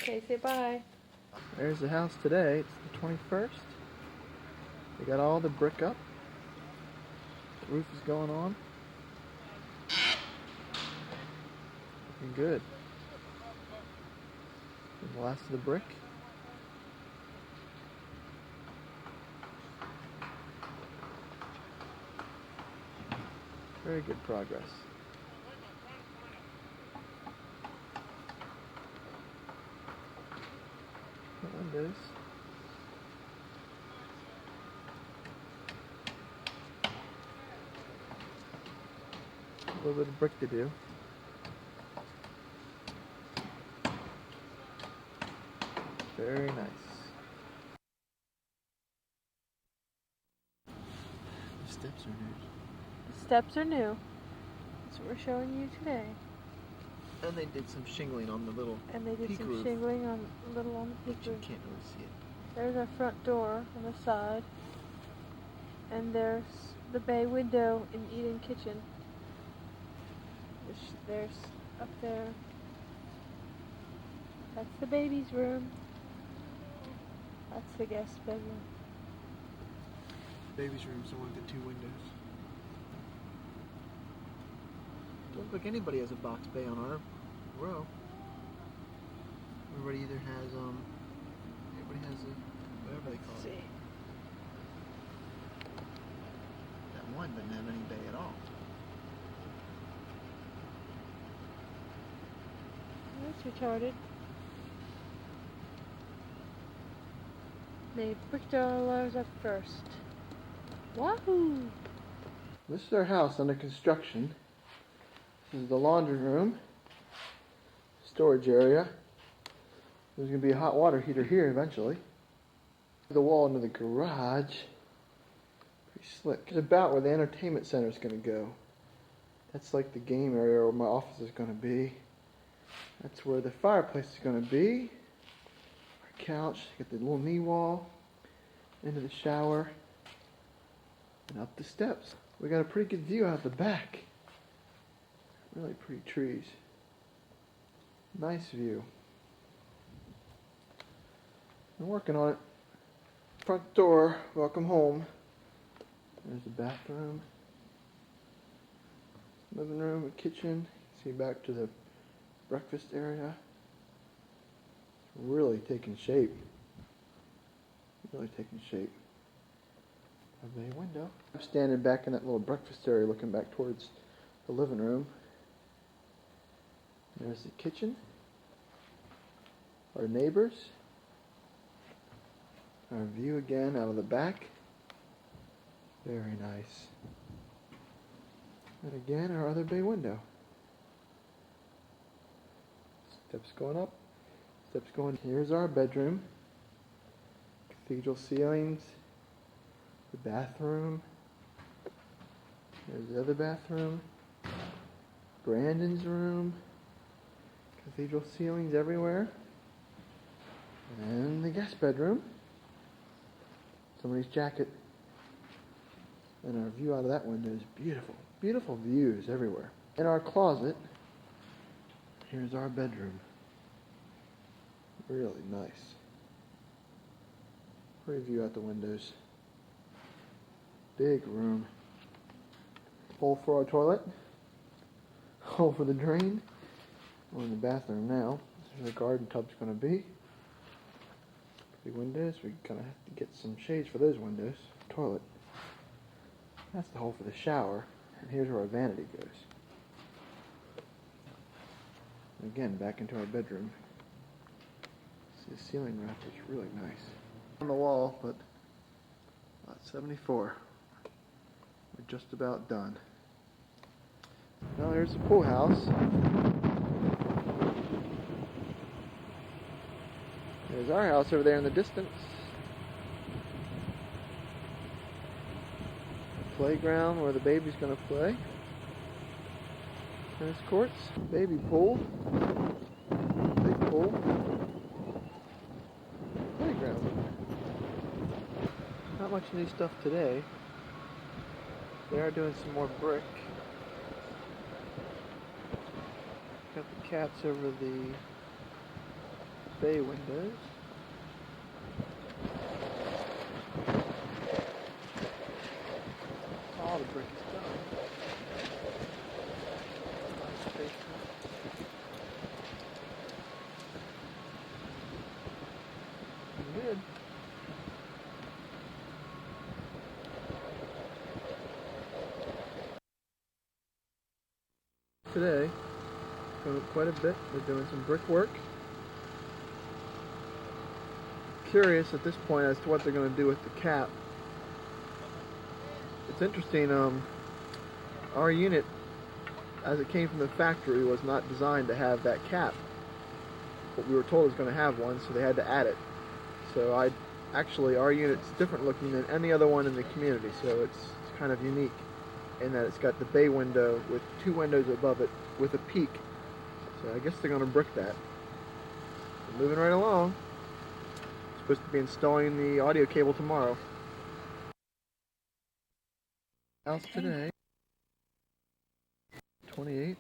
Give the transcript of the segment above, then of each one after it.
Okay, say bye. There's the house today. It's the 21st. They got all the brick up. The roof is going on. Looking good. And the last of the brick. Very good progress. No windows. A little bit of brick to do. Very nice. The steps are new. The steps are new. That's what we're showing you today. And they did some shingling on the little And they did peak some roof, shingling on the peak but you roof. can't really see it. There's our front door on the side. And there's the bay window in Eden kitchen. There's up there. That's the baby's room. That's the guest bedroom. Baby's room's the one with the two windows. Doesn't look like anybody has a box bay on our row. Everybody either has everybody has a whatever they call it. That one doesn't have any bay at all. That's retarded. They bricked all ours up first. Wahoo! This is our house under construction. This is the laundry room, storage area. There's going to be a hot water heater here eventually. The wall into the garage. Pretty slick. It's about where the entertainment center is going to go. That's like the game area where my office is going to be. That's where the fireplace is going to be. Our couch, got the little knee wall, into the shower, and up the steps. We got a pretty good view out the back. Really pretty trees. Nice view. I'm working on it. Front door, welcome home. There's the bathroom, living room, and kitchen. See back to the breakfast area. It's really taking shape. Really taking shape. A bay window. I'm standing back in that little breakfast area looking back towards the living room. There's the kitchen. Our neighbors. Our view again out of the back. Very nice. And again, our other bay window. Steps going up. Steps going. Here's our bedroom. Cathedral ceilings. The bathroom. There's the other bathroom. Brandon's room. Cathedral ceilings everywhere. And the guest bedroom. Somebody's jacket. And our view out of that window is beautiful. Beautiful views everywhere. In our closet, here's our bedroom. Really nice. Pretty view out the windows. Big room. Hole for our toilet. Hole for the drain. We're in the bathroom now. This is where the garden tub's going to be. Big windows. We're going to have to get some shades for those windows. Toilet. That's the hole for the shower. And here's where our vanity goes. And again, back into our bedroom. See, the ceiling wrap is really nice. On the wall, but about 74. We're just about done. Now there's the pool house. There's our house over there in the distance. Playground where the baby's going to play. Tennis courts. Baby pool. Big pool. Playground. Not much new stuff today. They are doing some more brick. Got the cats over the bay windows. All the brick is done. Nice basement. Good. Today, going up quite a bit. They're doing some brickwork. Curious at this point as to what they're going to do with the cap. It's interesting, our unit, as it came from the factory, was not designed to have that cap. But we were told it was going to have one, so they had to add it. So our unit's different looking than any other one in the community, so it's kind of unique in that it's got the bay window with two windows above it with a peak. So I guess they're going to brick that. So moving right along. Supposed to be installing the audio cable tomorrow. House today, 28.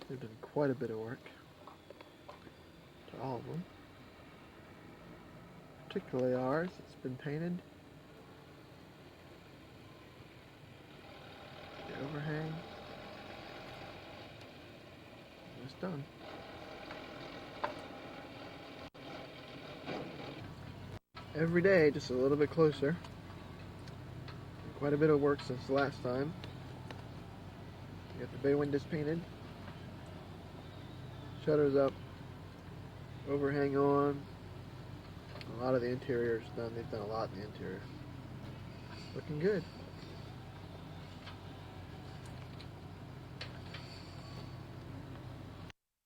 They've done quite a bit of work to all of them. Particularly ours, it's been painted. The overhang is done. Every day, just a little bit closer. Quite a bit of work since the last time. You got the bay windows painted, shutters up, overhang on. A lot of the interior is done. They've done a lot in the interior. Looking good.